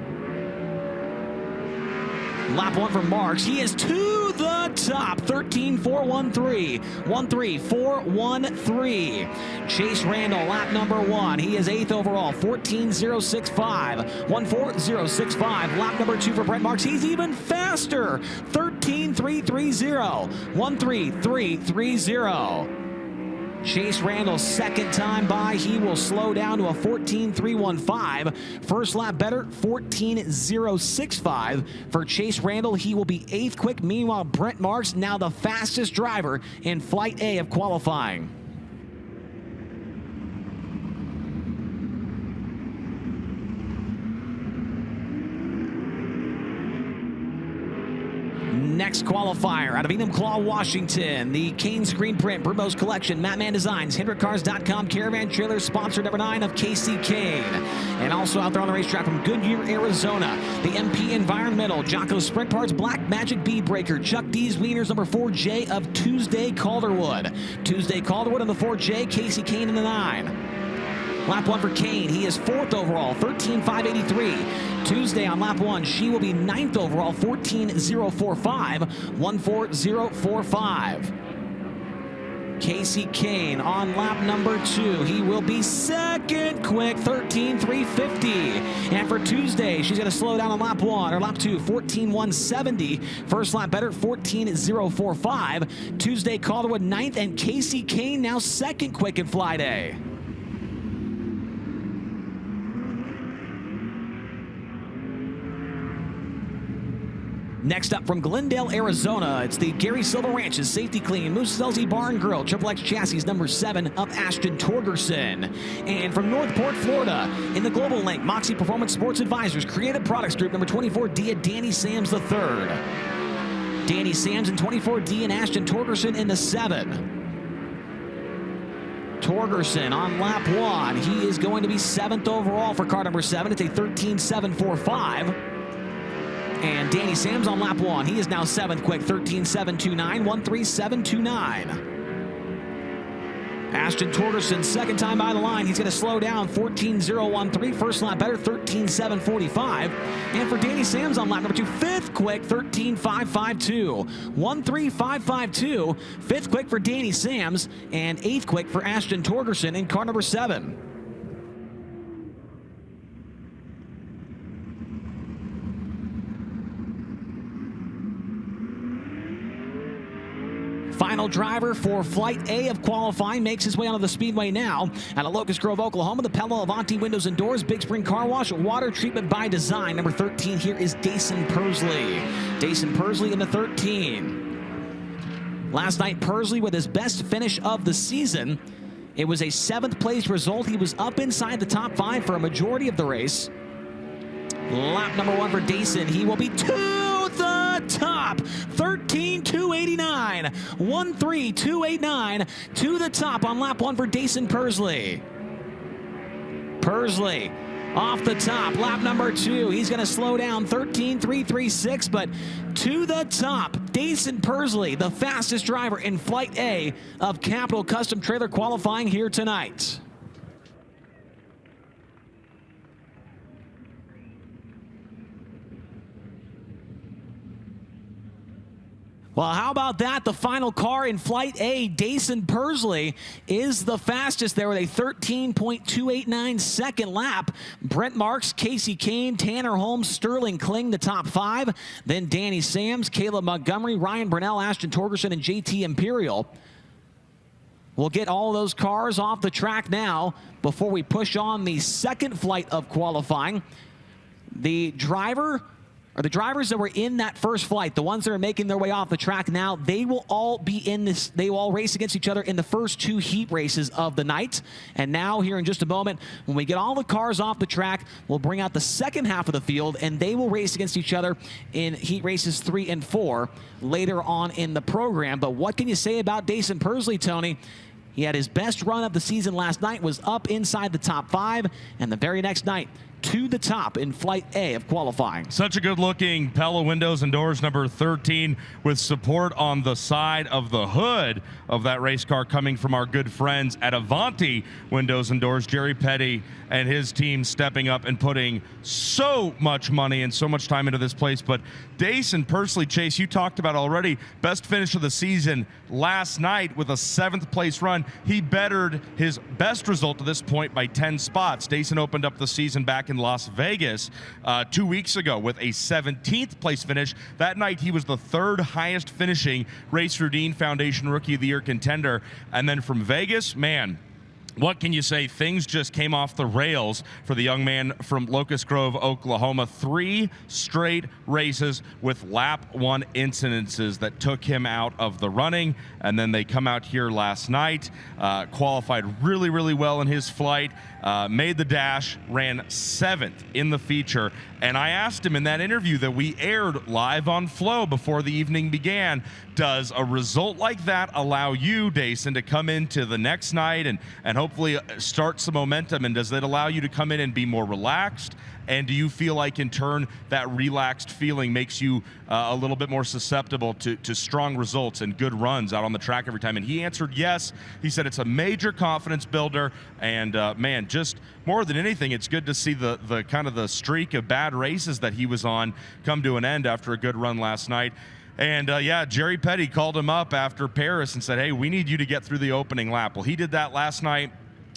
N: Lap 1 for Marks. He is to the top. 13.413. 13.413. Chase Randall, lap number 1. He is 8th overall. 14.065. 14.065. Lap number 2 for Brent Marks. He's even faster. 13.330. 13.330. Chase Randall, second time by. He will slow down to a 14.315. First lap better, 14.065. For Chase Randall, he will be 8th quick. Meanwhile, Brent Marks, now the fastest driver in Flight A of qualifying. Next qualifier out of Enumclaw, Washington, the Kane Screen Print, Brumos Collection, Matman Designs, HendrickCars.com, Caravan Trailer, sponsor number 9 of KC Kane. And also out there on the racetrack from Goodyear, Arizona, the MP Environmental, Jocko Sprint Parts, Black Magic Bee Breaker, Chuck D's Wieners, number 4J of Tuesday Calderwood. Tuesday Calderwood on the 4J, KC Kane in the 9. Lap 1 for Kane. He is 4th overall, 13.583. Tuesday on lap 1, she will be 9th overall, 14.045, 14.045. Casey Kane on lap number 2. He will be 2nd quick, 13.350. And for Tuesday, she's going to slow down on lap 1, or lap 2, 14.170. First lap better, 14.045. Tuesday, Calderwood 9th, and Casey Kane now 2nd quick in Fly Day. Next up from Glendale, Arizona, it's the Gary Silva Ranches Safety Clean, Moose Selzy Bar and Grill, Triple X Chassis number 7 of Ashton Torgerson. And from Northport, Florida, in the Global Link, Moxie Performance Sports Advisors, Creative Products Group number 24D at Danny Sams III. Danny Sams in 24D and Ashton Torgerson in the 7. Torgerson on lap 1. He is going to be 7th overall for car number 7. It's a 13.745. And Danny Sams on lap 1. He is now 7th quick, 13.729, 13.729. Ashton Torgerson, second time by the line. He's going to slow down, 14.013. First lap better, 13.745. And for Danny Sams on lap number 2, 5th quick, 13.552. 13.552. 5th quick for Danny Sams, and 8th quick for Ashton Torgerson in car number 7. Final driver for Flight A of qualifying makes his way onto the Speedway now. Out of Locust Grove, Oklahoma, the Pella Avanti Windows and Doors Big Spring Car Wash, water treatment by design. Number 13 here is Dason Persley. Dason Persley in the 13. Last night, Persley with his best finish of the season. It was a 7th place result. He was up inside the top 5 for a majority of the race. Lap number 1 for Dason. He will be to the top. 13.289. 13.289 to the top on lap 1 for Dason Persley. Persley off the top. Lap number 2. He's going to slow down. 13.336, but to the top. Dason Persley, the fastest driver in Flight A of Capital Custom Trailer qualifying here tonight. Well, how about that? The final car in Flight A, Dason Persley, is the fastest there with a 13.289 second lap. Brent Marks, Casey Kane, Tanner Holmes, Sterling Kling, the top 5. Then Danny Sams, Caleb Montgomery, Ryan Burnell, Ashton Torgerson, and JT Imperial. We'll get all those cars off the track now before we push on the second flight of qualifying. The drivers that were in that first flight, the ones that are making their way off the track now, they will all be in this. They will all race against each other in the first 2 heat races of the night. And now here in just a moment, when we get all the cars off the track, we'll bring out the second half of the field, and they will race against each other in heat races 3 and 4 later on in the program. But what can you say about Dason Persley, Tony? He had his best run of the season last night, was up inside the top 5, and the very next night, to the top in Flight A of qualifying.
O: Such a good-looking Pella Windows and Doors number 13 with support on the side of the hood of that race car coming from our good friends at Avanti Windows and Doors. Jerry Petty and his team stepping up and putting so much money and so much time into this place. But Dason Persley, Chase, you talked about already, best finish of the season last night with a 7th place run. He bettered his best result to this point by 10 spots. Dason opened up the season back in Las Vegas 2 weeks ago with a 17th place finish. That night he was the 3rd highest finishing Race Routine Foundation Rookie of the Year contender. And then from Vegas, man, what can you say? Things just came off the rails for the young man from Locust Grove, Oklahoma. 3 straight races with lap 1 incidences that took him out of the running. And then they come out here last night, qualified really, really well in his flight, made the dash, ran 7th in the feature. And I asked him in that interview that we aired live on Flow before the evening began, does a result like that allow you, Dason, to come into the next night and hopefully start some momentum? And does it allow you to come in and be more relaxed? And do you feel like, in turn, that relaxed feeling makes you a little bit more susceptible to strong results and good runs out on the track every time? And he answered yes. He said it's a major confidence builder. And, man, just more than anything, it's good to see the kind of the streak of bad races that he was on come to an end after a good run last night. And, yeah, Jerry Petty called him up after Paris and said, hey, we need you to get through the opening lap. Well, he did that last night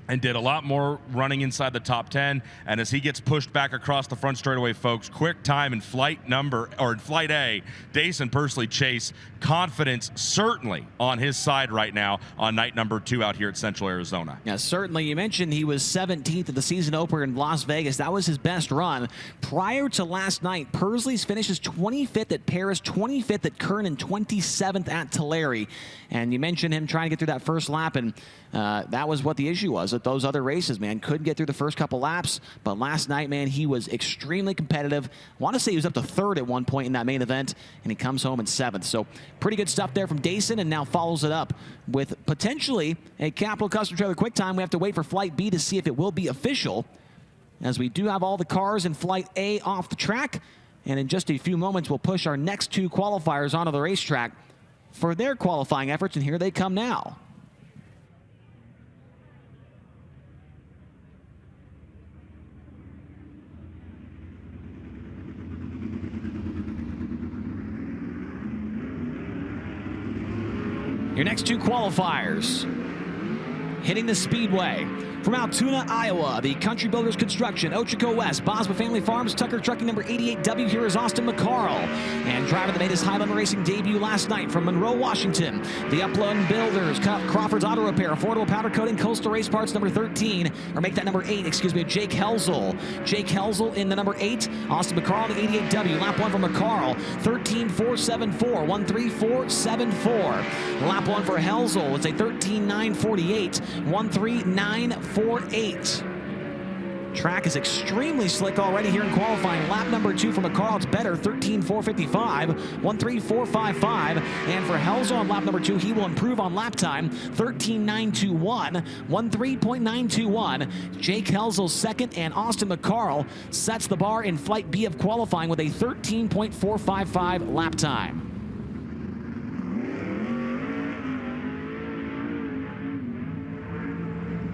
O: and did a lot more running inside the top 10. And as he gets pushed back across the front straightaway, folks, quick time in Flight A, Dason Persley, Chase, confidence certainly on his side right now on night number 2 out here at Central Arizona.
N: Yeah, certainly. You mentioned he was 17th at the season opener in Las Vegas. That was his best run. Prior to last night, Persley's finishes 25th at Paris, 25th at Kern, and 27th at Tulare. And you mentioned him trying to get through that first lap, and that was what the issue was at those other races, man. Couldn't get through the first couple laps, but last night, man, he was extremely competitive. I want to say he was up to 3rd at one point in that main event, and he comes home in 7th. So pretty good stuff there from Dason, and now follows it up with potentially a Capital Custom Trailer Quick Time. We have to wait for Flight B to see if it will be official, as we do have all the cars in Flight A off the track. And in just a few moments, we'll push our next 2 qualifiers onto the racetrack for their qualifying efforts, and here they come now. Your next 2 qualifiers. hitting the Speedway. From Altoona, Iowa, the Country Builders Construction, Ochoco West, Bosma Family Farms, Tucker Trucking number 88W, here is Austin McCarl. And driver that made his High Limit Racing debut last night from Monroe, Washington, the Upland Builders, Crawford's Auto Repair, Affordable Powder Coating, Coastal Race Parts number 13, or make that number 8, excuse me, Jake Helzel. Jake Helzel in the number 8, Austin McCarl in the 88W. Lap 1 for McCarl, 13.474, 134.74. Lap 1 for Helzel, it's a 13.948, 139.48. Track is extremely slick already here in qualifying. Lap number 2 for McCarl, it's better, 13.455, 134.55. And for Helzel on lap number 2, he will improve on lap time, 13.921, 13.921. Jake Helzel's second, and Austin McCarl sets the bar in Flight B of qualifying with a 13.455 lap time.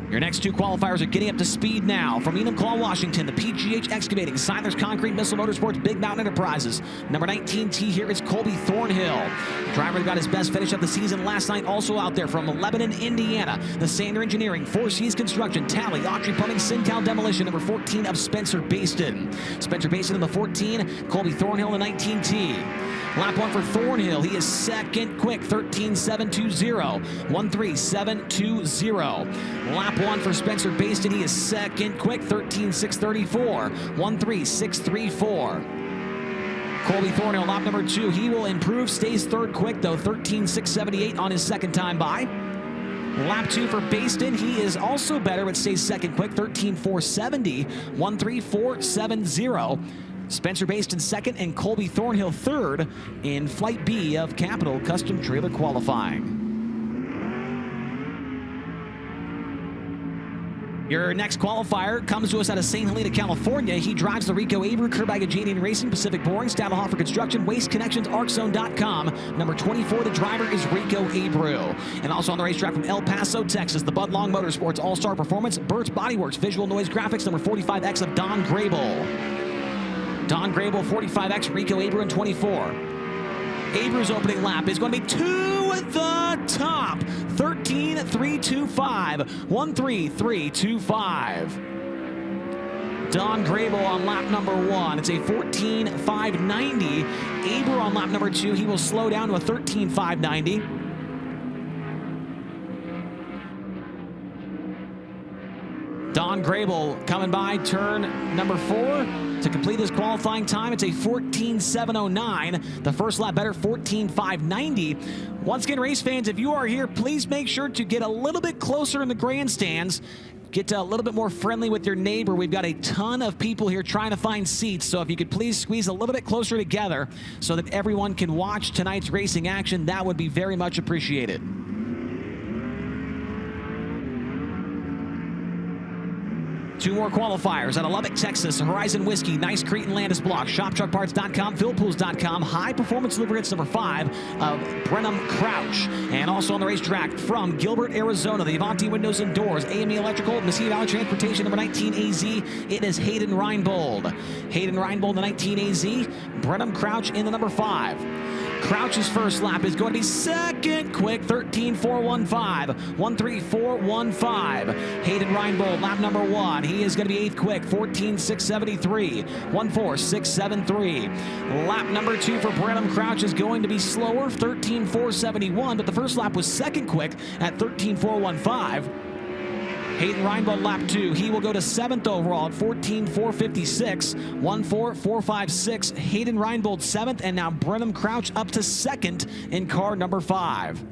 N: Your next two qualifiers are getting up to speed now. From Enumclaw, Washington, the PGH Excavating, Siler's Concrete, Missile Motorsports, Big Mountain Enterprises. Number 19T here is Colby Thornhill. Driver got his best finish of the season last night, also out there from Lebanon, Indiana. The Sander Engineering, Four Seas Construction, Tally, Autry Plumbing, Sincal Demolition. Number 14 of Spencer Baston. Spencer Baston in the 14, Colby Thornhill in the 19T. Lap 1 for Thornhill, he is second quick, 13.720, 13720. Lap 1 for Spencer Baston, he is second quick, 13.634, 13634. Colby Thornhill, lap number 2, he will improve, stays third quick though, 13.678 on his second time by. Lap 2 for Baston, he is also better but stays second quick, 13.470, 13470. Spencer Baston second and Colby Thornhill third in Flight B of Capital Custom Trailer Qualifying. Your next qualifier comes to us out of St. Helena, California. He drives the Rico Abreu, Kerbagajanian Racing, Pacific Boring, Stadelhofer Construction, Waste Connections, ArcZone.com. Number 24, the driver is Rico Abreu. And also on the racetrack from El Paso, Texas, the Bud Long Motorsports All-Star Performance, Burt's Bodyworks, Visual Noise Graphics, number 45X of Don Grable. Don Grable, 45X, Rico Abreu in 24. Abreu's opening lap is going to be to the top. 13.325, 13325. Don Grable on lap number 1. It's a 14.590. Abreu on lap number 2. He will slow down to a 13.590. Don Grable coming by turn number 4 to complete his qualifying time. It's a 14.709. The first lap better, 14.590. Once again, race fans, if you are here, please make sure to get a little bit closer in the grandstands. Get a little bit more friendly with your neighbor. We've got a ton of people here trying to find seats, so if you could please squeeze a little bit closer together so that everyone can watch tonight's racing action, that would be very much appreciated. Two more qualifiers out of Lubbock, Texas. Horizon Whiskey, Nice Crete and Landis Block, ShopTruckParts.com, FillPools.com, High Performance Lubricants number 5 of Brenham Crouch. And also on the racetrack from Gilbert, Arizona, the Avanti Windows and Doors, AME Electrical, Mesquite Valley Transportation number 19 AZ. It is Hayden Reinbold. Hayden Reinbold, the 19 AZ. Brenham Crouch in the number 5. Crouch's first lap is going to be second quick, 13.415, 13415. Hayden Reinbold, lap number 1. He is going to be 8th quick, 14.673, 14673. Lap number 2 for Brenham Crouch is going to be slower, 13.471, but the first lap was second quick at 13.415. Hayden Reinbold, lap 2. He will go to 7th overall at 14.456, 14456. Hayden Reinbold 7th, and now Brenham Crouch up to 2nd in car number 5.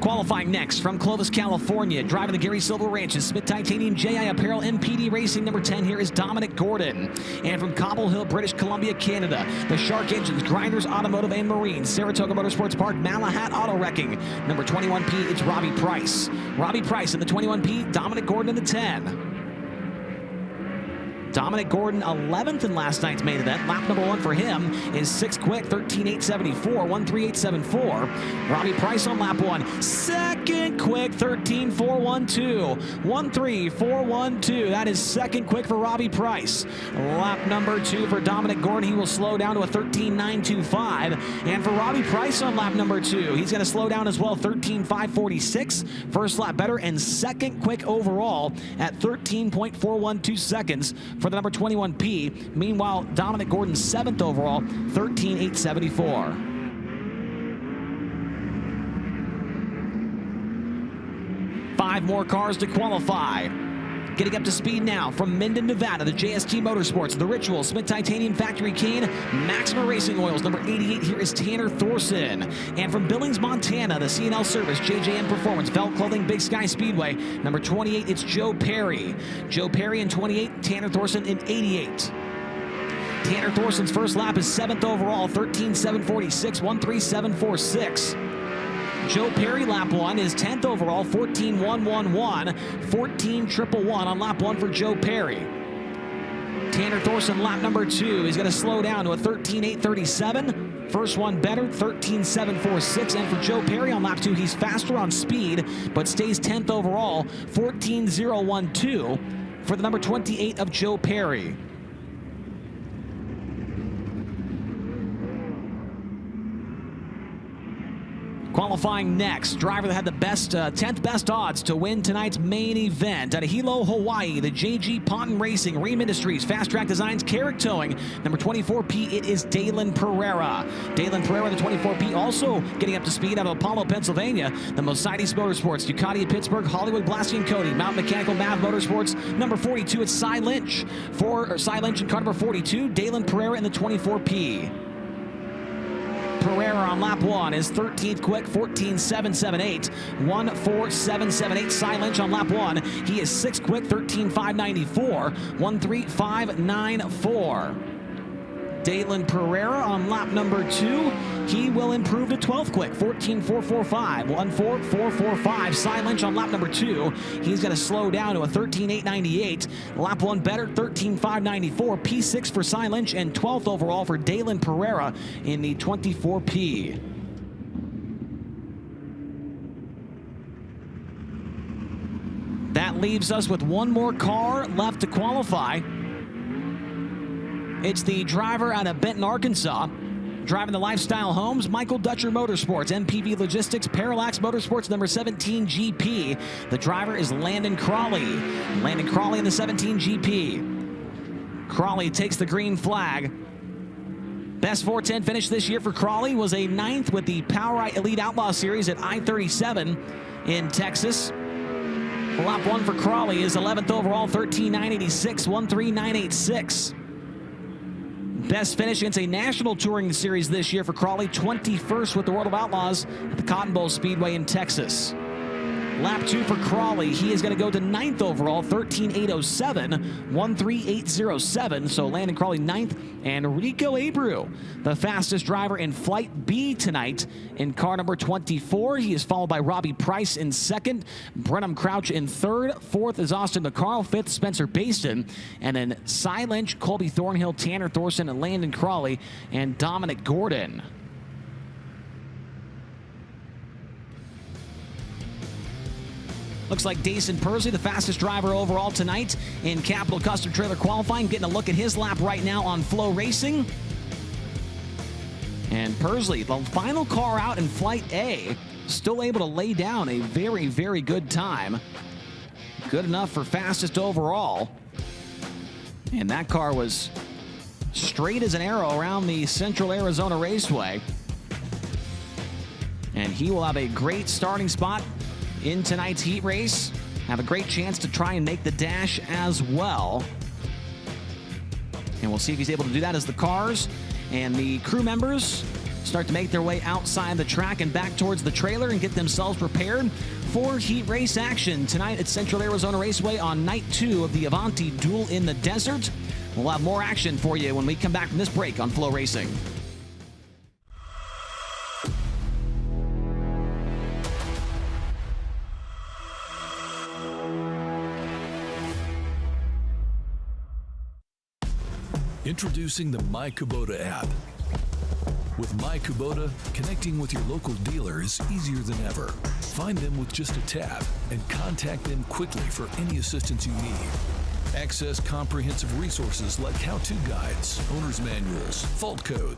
N: Qualifying next from Clovis, California, driving the Gary Silver Ranches, Smith Titanium, JI Apparel, MPD Racing, number 10 here is Dominic Gordon. And from Cobble Hill, British Columbia, Canada, the Shark Engines, Grinders Automotive and Marine, Saratoga Motorsports Park, Malahat Auto Wrecking, number 21P, it's Robbie Price. Robbie Price in the 21P, Dominic Gordon in the 10. Dominic Gordon, 11th in last night's main event. Lap number 1 for him is 6 quick, 13.874, 13874. Robbie Price on lap 1, second quick, 13.412, 13412. That is second quick for Robbie Price. Lap number 2 for Dominic Gordon. He will slow down to a 13.925. And for Robbie Price on lap number 2, he's going to slow down as well, 13.546. First lap better and second quick overall at 13.412 seconds for the number 21P. Meanwhile, Dominic Gordon 7th overall, 13.874. Five more cars to qualify. Getting up to speed now from Minden, Nevada, the JST Motorsports, The Ritual, Smith Titanium Factory Kane, Maxima Racing Oils, number 88, here is Tanner Thorson. And from Billings, Montana, the C&L Service, JJM Performance, Felt Clothing, Big Sky Speedway, number 28, it's Joe Perry. Joe Perry in 28, Tanner Thorson in 88. Tanner Thorson's first lap is 7th overall, 13.746, 13746. Joe Perry, lap 1, is 10th overall, 14.111, 14.111 on lap 1 for Joe Perry. Tanner Thorson, lap number 2, he's going to slow down to a 13.837. First one better, 13.746. And for Joe Perry on lap 2, he's faster on speed, but stays 10th overall, 14.012 for the number 28 of Joe Perry. Qualifying next, driver that had the best 10th best odds to win tonight's main event. Out of Hilo, Hawaii, the JG Ponton Racing, Ream Industries, Fast Track Designs, Carrick Towing, number 24P, it is Dalen Pereira. Dalen Pereira, the 24P, also getting up to speed out of Apollo, Pennsylvania. The Mercedes Motorsports, Ducati of Pittsburgh, Hollywood, Blasty and Cody, Mount Mechanical, Mav Motorsports, number 42, it's Cy Lynch. Cy Lynch in car number 42, Dalen Pereira in the 24P. Pereira on lap 1 is 13th quick, 14.778, 14778. Cy Lynch on lap 1, he is 6th quick, 13.594, 13594. Dalen Pereira on lap number 2, he will improve to 12th quick, 14.445, 14445. Cy Lynch on lap number 2, he's going to slow down to a 13.898. Lap 1 better, 13.594. P6 for Cy Lynch and 12th overall for Dalen Pereira in the 24P. That leaves us with one more car left to qualify. It's the driver out of Benton, Arkansas, driving the Lifestyle Homes, Michael Dutcher Motorsports, MPV Logistics, Parallax Motorsports, number 17 GP. The driver is Landon Crawley. Landon Crawley in the 17 GP. Crawley takes the green flag. Best 410 finish this year for Crawley was a 9th with the Power Elite Outlaw Series at I-37 in Texas. Lap 1 for Crawley is 11th overall, 13.986, 13986. Best finish against a national touring series this year for Crawley, 21st with the World of Outlaws at the Cotton Bowl Speedway in Texas. Lap 2 for Crawley, he is going to go to 9th overall, 13.807, 13807. So Landon Crawley 9th, and Rico Abreu, the fastest driver in Flight B tonight in car number 24. He is followed by Robbie Price in 2nd, Brenham Crouch in 3rd, 4th is Austin McCarl, 5th Spencer Baston, and then Cy Lynch, Colby Thornhill, Tanner Thorson, and Landon Crawley, and Dominic Gordon. Looks like Dason Persley, the fastest driver overall tonight in Capital Custom Trailer qualifying. Getting a look at his lap right now on FloRacing. And Persley, the final car out in Flight A, still able to lay down a very, very good time. Good enough for fastest overall. And that car was straight as an arrow around the Central Arizona Raceway. And he will have a great starting spot in tonight's heat race. Have a great chance to try and make the dash as well. And we'll see if he's able to do that as the cars and the crew members start to make their way outside the track and back towards the trailer and get themselves prepared for heat race action tonight at Central Arizona Raceway on night 2 of the Avanti Duel in the Desert. We'll have more action for you when we come back from this break on FloRacing.
R: Introducing the My Kubota app. With My Kubota, connecting with your local dealer is easier than ever. Find them with just a tap and contact them quickly for any assistance you need. Access comprehensive resources like how-to guides, owner's manuals, fault codes,